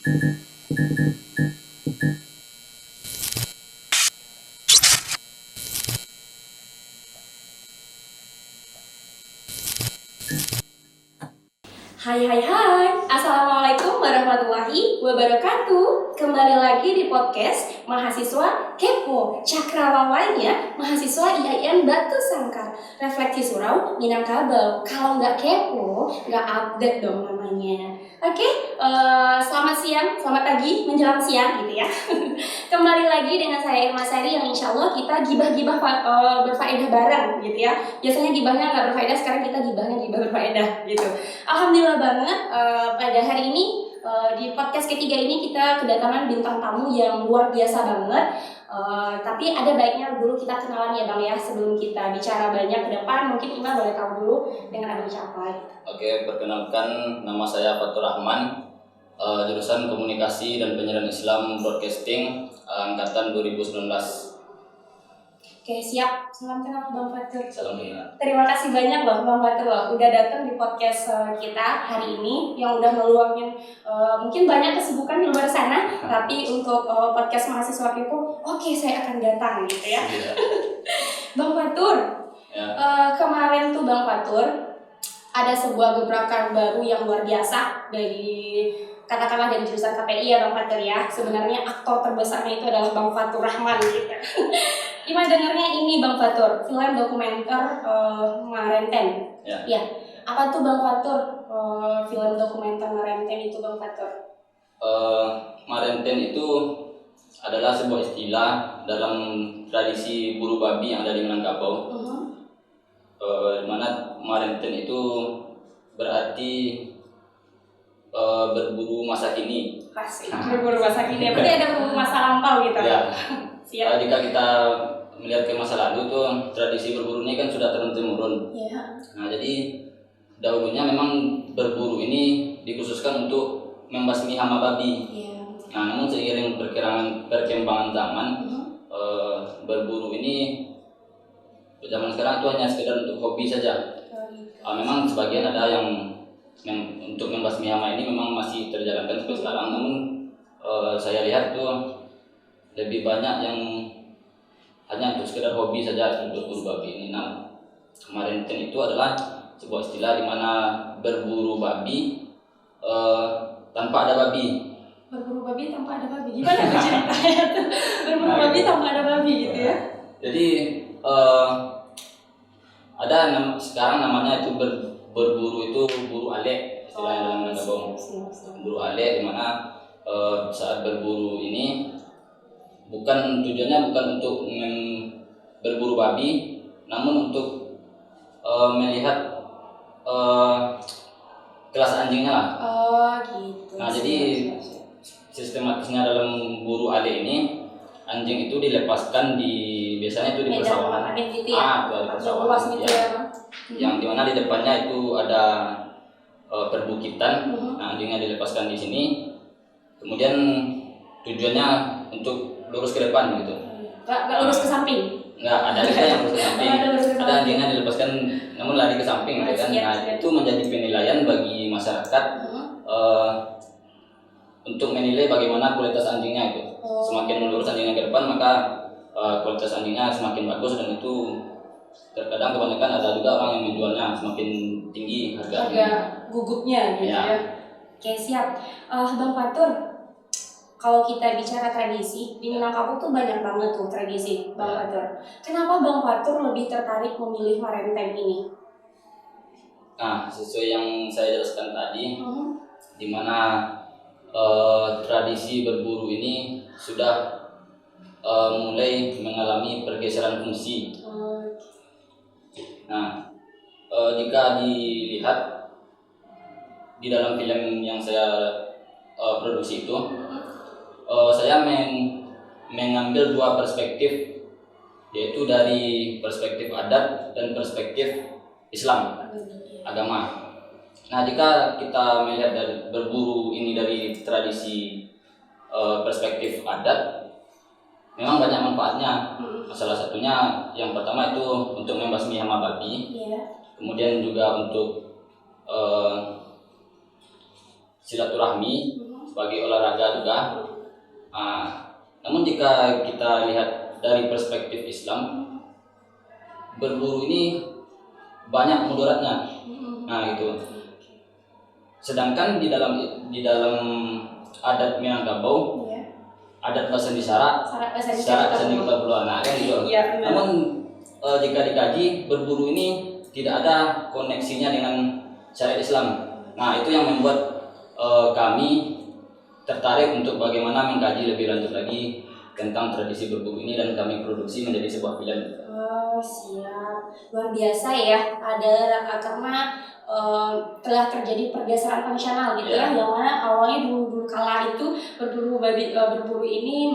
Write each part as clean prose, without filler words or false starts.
Hai, Assalamualaikum warahmatullahi wabarakatuh. Kembali lagi di podcast Mahasiswa Kepo, cakrawalanya mahasiswa IAIN Batu Sangkar. Refleksi Surau, Minangkabau. Kalau nggak kepo, nggak update dong namanya. Oke, selamat siang, selamat pagi, menjelang siang gitu ya. Kembali lagi dengan saya Irma Sari yang insya Allah kita gibah-gibah berfaedah bareng gitu ya. Biasanya gibahnya nggak berfaedah, sekarang kita gibahnya berfaedah gitu. Alhamdulillah banget pada hari ini di podcast ketiga ini kita kedatangan bintang tamu yang luar biasa banget. Tapi ada baiknya dulu kita kenalan ya Bang ya, sebelum kita bicara banyak ke depan. Mungkin Ima boleh tahu dulu dengan Abang siapa gitu. Oke, perkenalkan nama saya Fatur Rahman, jurusan Komunikasi dan Penyiaran Islam Broadcasting, angkatan 2019. Oke, siap. Salam kenal Bang Fatur. Salam kenal. Terima kasih banyak Bang Fatur loh udah datang di podcast kita hari ini, yang udah meluangin mungkin banyak kesibukan di luar sana, tapi untuk podcast mahasiswa Kepo, oke, saya akan datang gitu ya. Bang Fatur, Ya. kemarin tuh Bang Fatur ada sebuah gebrakan baru yang luar biasa dari katakanlah dari jurusan KPI ya Bang Fatur ya. Sebenarnya aktor terbesarnya itu adalah Bang Fatur Rahman gitu. Gimana dengarnya ini Bang Fatur, film dokumenter Marenten. Ya. Apa tuh Bang Fatur film dokumenter Marenten itu Bang Fatur? Marenten itu adalah sebuah istilah dalam tradisi buru babi yang ada di Minangkabau. Di mana Marenten itu berarti berburu masa kini. Pasti berburu masa kini. Berarti ada berburu masa lampau gitu. Ya. Siap. Jika kita melihat ke masa lalu tuh tradisi berburu ini kan sudah turun-temurun. Ya. Nah, jadi dahulunya memang berburu ini dikhususkan untuk membasmi hama babi. Ya. Nah, namun seiring perkembangan zaman, berburu ini zaman sekarang itu hanya sekedar untuk hobi saja. Memang sebagian ada yang untuk membasmi hama ini memang masih terjalankan sampai sekarang, namun saya lihat tuh lebih banyak yang hanya untuk sekedar hobi saja untuk berburu babi ini. Nah, Marenten itu adalah sebuah istilah di mana berburu babi tanpa ada babi. Berburu babi tanpa ada babi. Gimana tuh ceritanya? Berburu babi tanpa ada babi gitu ya? Jadi sekarang namanya itu berburu itu buru alek istilahnya dalam Minangkabau. Buru alek di mana saat berburu ini tujuannya bukan untuk berburu babi, namun untuk melihat kelas anjingnya lah. Oh gitu. Nah, jadi sistematisnya dalam buru ale ini, anjing itu dilepaskan biasanya itu di persawahan. Gitu ya? Di persawahan. Gitu ya, Bang. Yang dimana di depannya itu ada perbukitan. Nah, anjingnya dilepaskan di sini. Kemudian tujuannya untuk lurus ke depan gitu. Nggak lurus ke samping? Nggak, ada juga yang lurus ke samping. Ada anjingnya dilepaskan namun lari ke samping gitu kan. Nah, itu menjadi penilaian bagi masyarakat untuk menilai bagaimana kualitas anjingnya itu. Semakin lurus anjingnya ke depan, maka kualitas anjingnya semakin bagus, dan itu terkadang kebanyakan ada juga orang yang menjualnya semakin tinggi harga gugupnya gitu ya. Oke, siap. Bang Fatur, kalau kita bicara tradisi, di Minangkabau tuh banyak banget tuh tradisi, Bang Fatur. Kenapa Bang Fatur lebih tertarik memilih Marenten ini? Nah, sesuai yang saya jelaskan tadi, di mana tradisi berburu ini sudah mulai mengalami pergeseran fungsi. Nah, jika dilihat di dalam film yang saya produksi itu, saya mengambil dua perspektif, yaitu dari perspektif adat dan perspektif Islam, agama. Nah, jika kita melihat dari berburu ini dari tradisi perspektif adat, memang banyak manfaatnya. Salah satunya yang pertama itu untuk membasmi hama babi, kemudian juga untuk silaturahmi, sebagai olahraga juga. Namun jika kita lihat dari perspektif Islam, berburu ini banyak mudaratnya. Nah itu. Sedangkan di dalam adat Minangkabau, adat Basan di Syarat Seni Kota Pulau Anak kan gitu. Namun jika dikaji, berburu ini tidak ada koneksinya dengan syariat Islam. Nah itu yang membuat kami tertarik untuk bagaimana mengkaji lebih lanjut lagi tentang tradisi berburu ini, dan kami produksi menjadi sebuah film. Oh siap, luar biasa ya. Ada karena telah terjadi pergeseran fungsional gitu ya, yang mana awalnya dulu kala itu berburu ini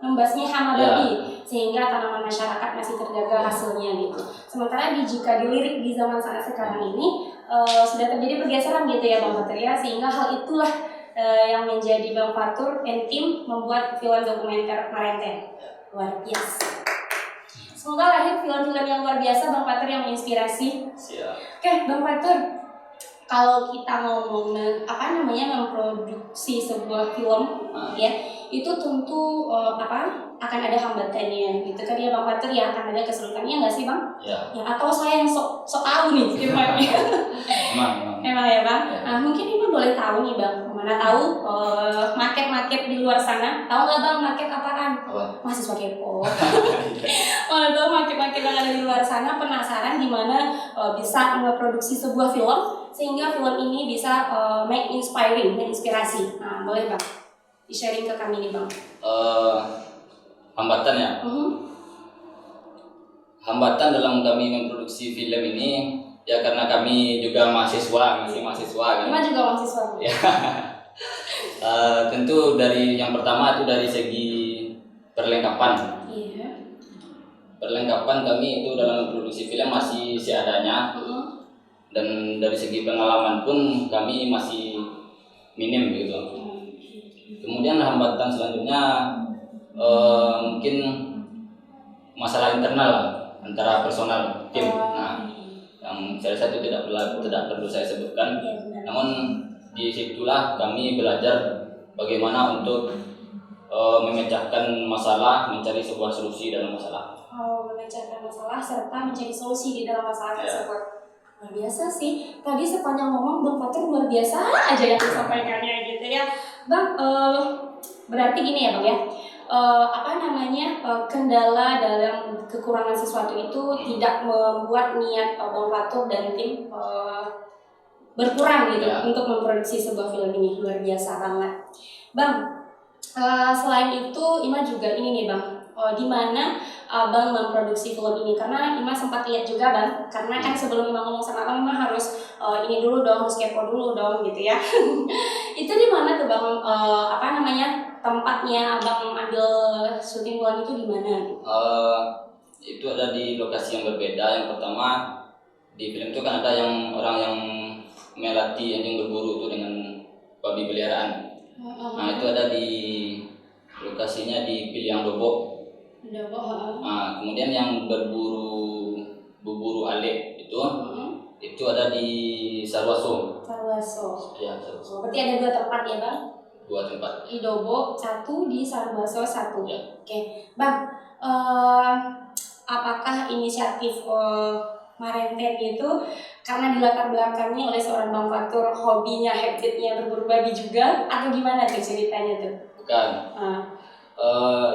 membasmi hama babi, sehingga tanaman masyarakat masih terjaga hasilnya gitu. Sementara jika dilirik di zaman saat sekarang ini sudah terjadi pergeseran gitu ya Bang Fatur ya, sehingga hal itulah yang menjadi Bang Fatur dan tim membuat film dokumenter Marenten. Luar biasa. Semoga lahir film-film yang luar biasa Bang Fatur yang menginspirasi. Siap. Oke, Bang Fatur, kalau kita ngomong memproduksi sebuah film ya, itu tentu akan ada hambatannya gitu kan ya Bang Fatur ya, akan ada kesulitannya nggak sih Bang? Ya. Atau saya yang sok tahu nih gimana? Memang ya Bang. Nah mungkin ini boleh tahu nih Bang, mana tahu market di luar sana, tahu nggak Bang market apaan? Mahasiswa kepo. Mana tahu market yang ada di luar sana penasaran gimana bisa memproduksi sebuah film sehingga film ini bisa menginspirasi. Nah boleh Bang di-sharing ke kami nih Bang. Hambatan ya. Hambatan dalam kami memproduksi film ini ya karena kami juga masih mahasiswa kan. Cuma juga mahasiswa. Ya. Tentu dari yang pertama itu dari segi perlengkapan. Iya. Perlengkapan kami itu dalam memproduksi film masih seadanya. Dan dari segi pengalaman pun kami masih minim gitu. Kemudian hambatan selanjutnya mungkin masalah internal lah, antara personal tim. Nah, yang saya rasa itu tidak perlu saya sebutkan. Namun disitulah kami belajar bagaimana untuk memecahkan masalah, mencari sebuah solusi dalam masalah. Memecahkan masalah serta mencari solusi di dalam masalah tersebut. Luar biasa sih. Tadi sepanjang ngomong Bang Fatur luar biasa aja yang disampaikannya gitu ya. Bang, berarti gini ya Bang ya. Kendala dalam kekurangan sesuatu itu tidak membuat niat Bang Fatur dan tim berkurang gitu untuk memproduksi sebuah film ini. Luar biasa banget. Bang, selain itu Ima juga ini nih Bang, di mana Abang memproduksi film ini, karena Ima sempat lihat juga Bang, karena kan sebelum Ima ngomong sama Abang Ima harus ini dulu dong, harus kepo dulu dong gitu ya. Itu di mana tuh Bang, tempatnya Abang ambil syuting bulan itu di mana? Itu ada di lokasi yang berbeda. Yang pertama di film itu kan ada yang orang yang melatih anjing berburu itu dengan babi peliharaan. Nah itu ada di lokasinya di Piliang Dobok. Nah, kemudian yang berburu ale itu ada di Sarwaso. Ya, Sarwaso. Berarti ada 2 tempat ya Bang? 2 tempat. Di Dobok 1, di Sarwaso 1. Ya. Oke, Bang. Apakah inisiatif Marenten itu karena dilatar belakangi oleh seorang Bang Fatur, hobinya, habitnya berburu babi juga, atau gimana tuh ceritanya tuh? Bukan.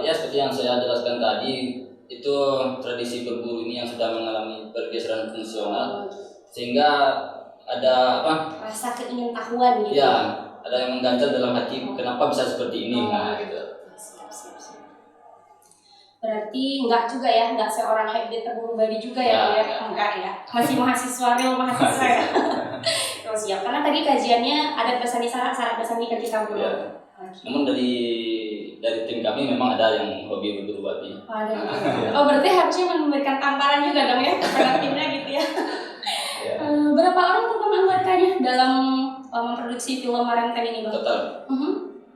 Ya seperti yang saya jelaskan tadi, itu tradisi berburu ini yang sudah mengalami pergeseran fungsional, sehingga ada rasa keingin-tahuan gitu. Ya, ada yang mengganjal dalam hati, kenapa bisa seperti ini? Nah gitu. Berarti enggak juga ya, enggak seorang habit berburu babi juga ya? Enggak ya, masih mahasiswa ya. Oh siap, karena tadi kajiannya ada pesan di syarat pesan di kaji kamu. Namun dari tim kami memang ada yang hobi berburu babi. Oh berarti harusnya memberikan tamparan juga dong ya kepada timnya gitu ya. Berapa orang total anggotanya dalam memproduksi film Marenten ini Bang?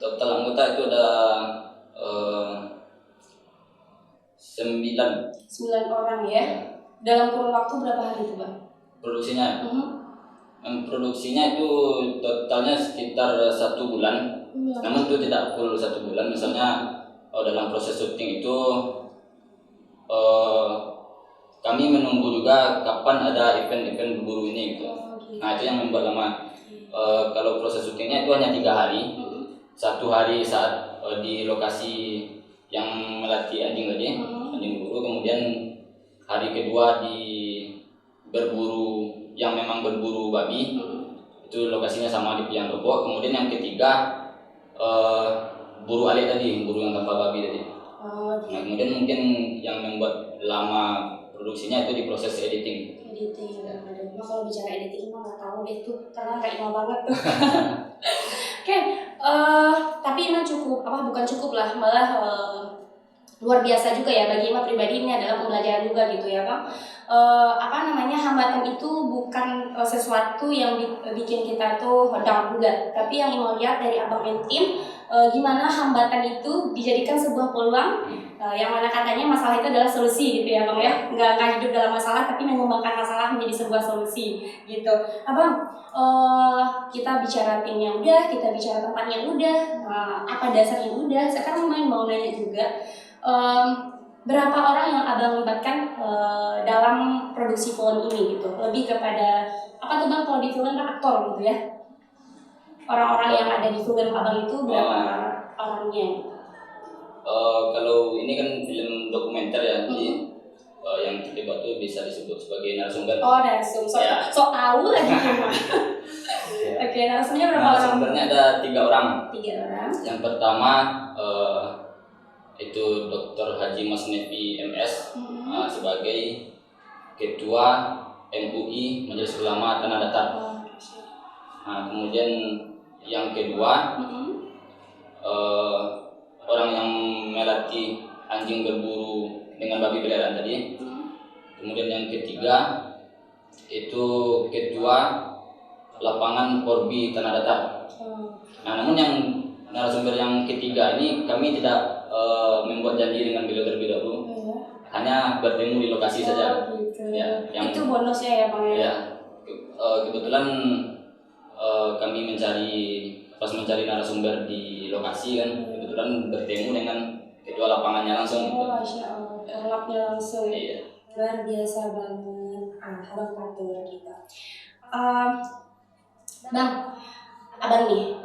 Total anggota itu ada 9 orang ya. Dalam kurun waktu berapa hari itu Bang? Produksinya Produksinya itu totalnya sekitar 1 bulan. Namun itu tidak full 1 bulan. Misalnya dalam proses syuting itu kami menunggu juga kapan ada event-event berburu ini gitu. Nah itu yang membuat lama. Kalau proses syutingnya itu hanya 3 hari. 1 hari saat di lokasi yang melatih anjing tadi, anjing berburu. Kemudian hari kedua di berburu yang memang berburu babi, itu lokasinya sama di Piang Lobo. Kemudian yang ketiga buru alek tadi, buru yang tanpa babi tadi. Nah kemudian mungkin yang membuat lama produksinya itu di proses editing. Nah, kalau bicara editing mah nggak tahu deh tuh, karena nggak lama banget tuh. Oke, tapi emang cukup bukan cukup lah, malah luar biasa juga ya bagi Ima pribadi. Ini adalah pembelajaran juga gitu ya Bang. Hambatan itu bukan sesuatu yang bikin kita tuh down juga, tapi yang Ima lihat dari Abang and tim, gimana hambatan itu dijadikan sebuah peluang, yang mana katanya masalah itu adalah solusi gitu ya Bang ya. Nggak hidup dalam masalah, tapi mengembangkan masalah menjadi sebuah solusi gitu. Abang, kita bicara timnya udah, kita bicara tempatnya udah, apa dasarnya udah. Sekarang mau nanya juga, berapa orang yang Abang libatkan dalam produksi film ini gitu? Lebih kepada apa tuh Bang, kalau di film kan aktor gitu ya? Orang-orang yang ada di film Abang itu berapa orangnya? Kalau ini kan film dokumenter ya, jadi yang terlibat itu bisa disebut sebagai narasumber. Narasumber. So tahu lagi cuma. Oke, narasumbernya berapa orang? Narasumbernya ada 3 orang. 3 orang. Yang pertama itu Dr. Haji Mas Nevi MS, sebagai Ketua MUI Majelis Ulama Tanah Datar. Nah, kemudian yang kedua orang yang melatih anjing berburu dengan babi peliharaan tadi. Kemudian yang ketiga itu Ketua Lapangan Korbi Tanah Datar. Nah, namun yang narasumber yang ketiga ini kami tidak membuat janji dengan beliau terlebih dahulu, hanya bertemu di lokasi saja. Gitu. Ya, itu bonusnya ya Bang ya. Ya, kebetulan kami pas mencari narasumber di lokasi kan, kebetulan bertemu dengan ketua lapangannya langsung. Masya Allah, terlapnya langsung. Iya. Luar biasa banget. Abang Fatur kita. Bang, Abang nih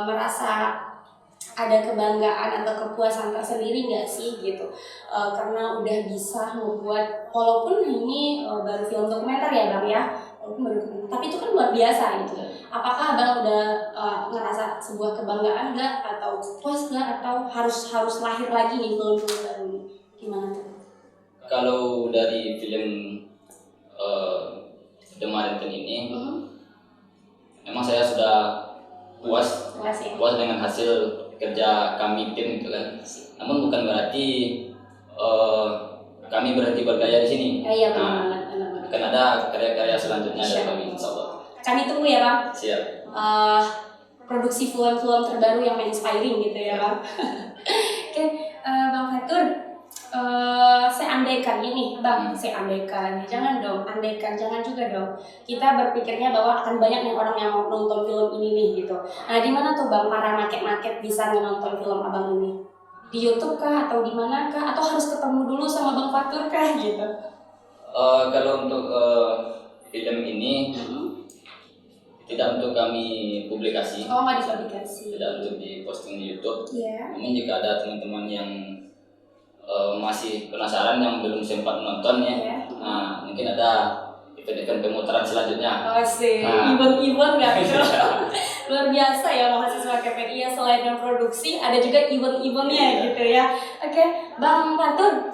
merasa ada kebanggaan atau kepuasan tersendiri nggak sih gitu, karena udah bisa membuat, walaupun ini baru film dokumenter ya Bang ya, tapi itu kan luar biasa gitu. Apakah Abang udah ngerasa sebuah kebanggaan nggak, atau puas nggak, atau harus lahir lagi nih film baru ini? Gimana tuh? Kalau dari film The Marinten ini, memang saya sudah puas dengan hasil kerja kami tim gitu kan. Namun bukan berarti kami berhenti berkarya di sini. Iya, akan ada karya-karya selanjutnya dari kami, insyaallah. Kami tunggu ya Bang. Siap. Produksi film-film terbaru yang inspiring gitu ya Bang. Oke, Bang Fatur, seandainya ini Bang, jangan dong, jangan juga dong. Kita berpikirnya bahwa akan banyak nih orang yang mau nonton film ini nih gitu. Nah, di mana tuh Bang para market bisa menonton film Abang ini? Di YouTube kah, atau di mana kah, atau harus ketemu dulu sama Bang Fatur kah gitu? Kalau untuk film ini tidak untuk kami publikasi. Nggak dipublikasi. Tidak untuk diposting di YouTube. Iya. Namun jika ada teman-teman yang masih penasaran yang belum sempat menonton ya, nah mungkin ada event-event pemutaran selanjutnya. Event nggak gitu. Luar biasa ya mahasiswa KPI ya, selain yang produksi ada juga event-eventnya gitu ya. Oke, Bang Fatur,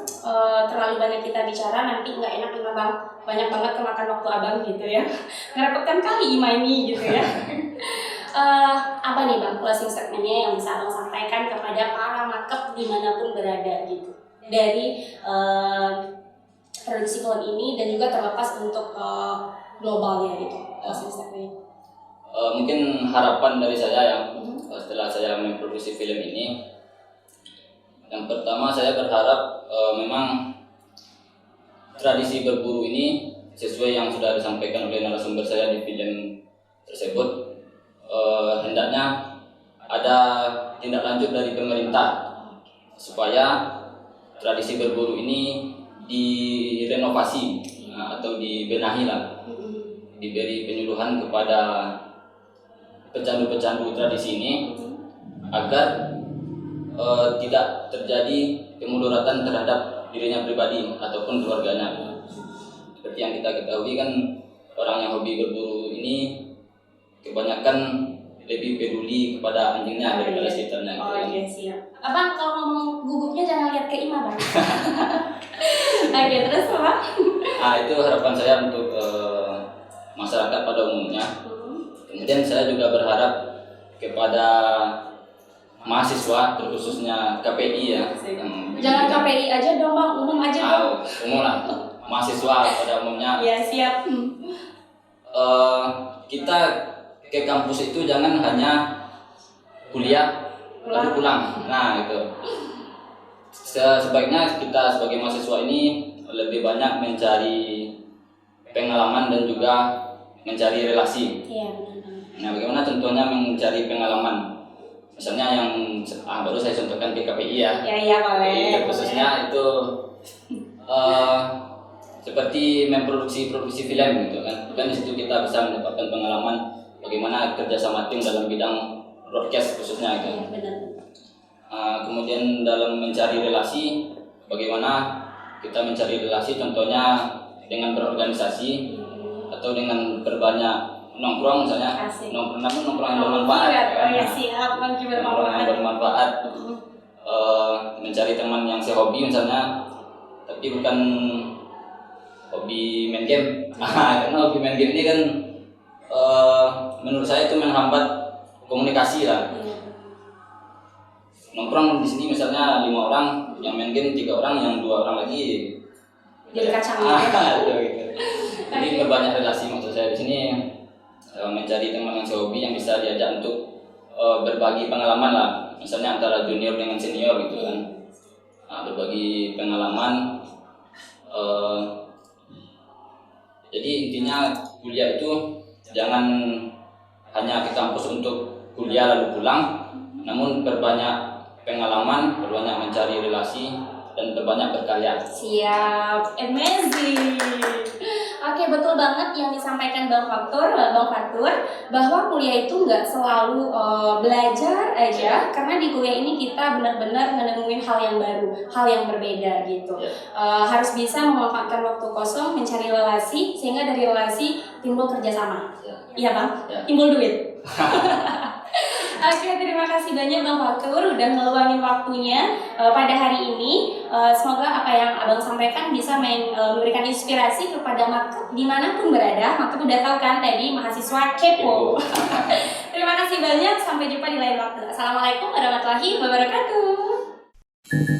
terlalu banyak kita bicara, nanti nggak enak nih Bang, banyak banget kemakan waktu Abang gitu ya. Ngerepotkan kali Ima ini gitu ya. Apa nih Bang closing statementnya yang bisa Abang sampaikan kepada para market dimanapun berada gitu, dari produksi film ini dan juga terlepas untuk globalnya gitu, closing statementnya. Mungkin harapan dari saya yang setelah saya memproduksi film ini, yang pertama saya berharap memang tradisi berburu ini sesuai yang sudah disampaikan oleh narasumber saya di film tersebut, hendaknya ada tindak lanjut dari pemerintah supaya tradisi berburu ini direnovasi atau dibenahi lah, diberi penyuluhan kepada pecandu-pecandu tradisi ini agar tidak terjadi kemudaratan terhadap dirinya pribadi ataupun keluarganya. Seperti yang kita ketahui kan, orang yang hobi berburu ini kebanyakan lebih peduli kepada anjingnya daripada sekitarnya. Oh iya, siap. Abang kalau ngomong gugupnya jangan lihat ke Ima, Bang. Oke, terus apa? Itu harapan saya untuk masyarakat pada umumnya. Kemudian saya juga berharap kepada mahasiswa, terkhususnya KPI ya. Jangan KPI aja dong Bang, umum aja dong. Umum lah, mahasiswa pada umumnya. Ya siap. Kita ke kampus itu jangan hanya kuliah lalu pulang. Nah itu. Sebaiknya kita sebagai mahasiswa ini lebih banyak mencari pengalaman dan juga mencari relasi. Iya. Nah, bagaimana contohnya mencari pengalaman? Misalnya yang baru saya contohkan di KPI ya. Iya boleh. Khususnya itu seperti memproduksi film gitu kan. Di situ kita bisa mendapatkan pengalaman bagaimana kerjasama tim dalam bidang broadcast khususnya gitu. Iya benar. Kemudian dalam mencari relasi, bagaimana kita mencari relasi, contohnya dengan berorganisasi atau dengan berbanyak nongkrong misalnya. Nongkrong yang bermanfaat. Ya siap, nongkrong yang bermanfaat. Mencari teman yang sehobi misalnya, tapi bukan hobi main game. Karena hobi main game ini kan menurut saya itu menghambat komunikasi lah. Nongkrong di sini misalnya 5 orang, yang main game 3 orang, yang 2 orang lagi jadi kacangnya. Gitu. Jadi berbanyak relasi maksud saya di sini, mencari teman yang sehobi yang bisa diajak untuk berbagi pengalaman lah, misalnya antara junior dengan senior gitu kan. Berbagi pengalaman. Jadi intinya kuliah itu jangan hanya ke kampus untuk kuliah lalu pulang, namun berbanyak pengalaman, berbanyak mencari relasi, dan berbanyak berkarya. Siap, amazing. Oke, betul banget yang disampaikan Bang Fatur, bahwa kuliah itu nggak selalu belajar aja, karena di kuliah ini kita benar-benar menemuin hal yang baru, hal yang berbeda gitu. Harus bisa memanfaatkan waktu kosong, mencari relasi, sehingga dari relasi timbul kerjasama. Iya Bang, timbul duit. Oke, terima kasih banyak Bang Fatur udah ngeluangin waktunya pada hari ini. Semoga apa yang Abang sampaikan bisa memberikan inspirasi kepada Makep dimanapun berada. Makep udah tahu kan tadi mahasiswa kepo. Terima kasih banyak, sampai jumpa di lain waktu. Assalamualaikum warahmatullahi wabarakatuh.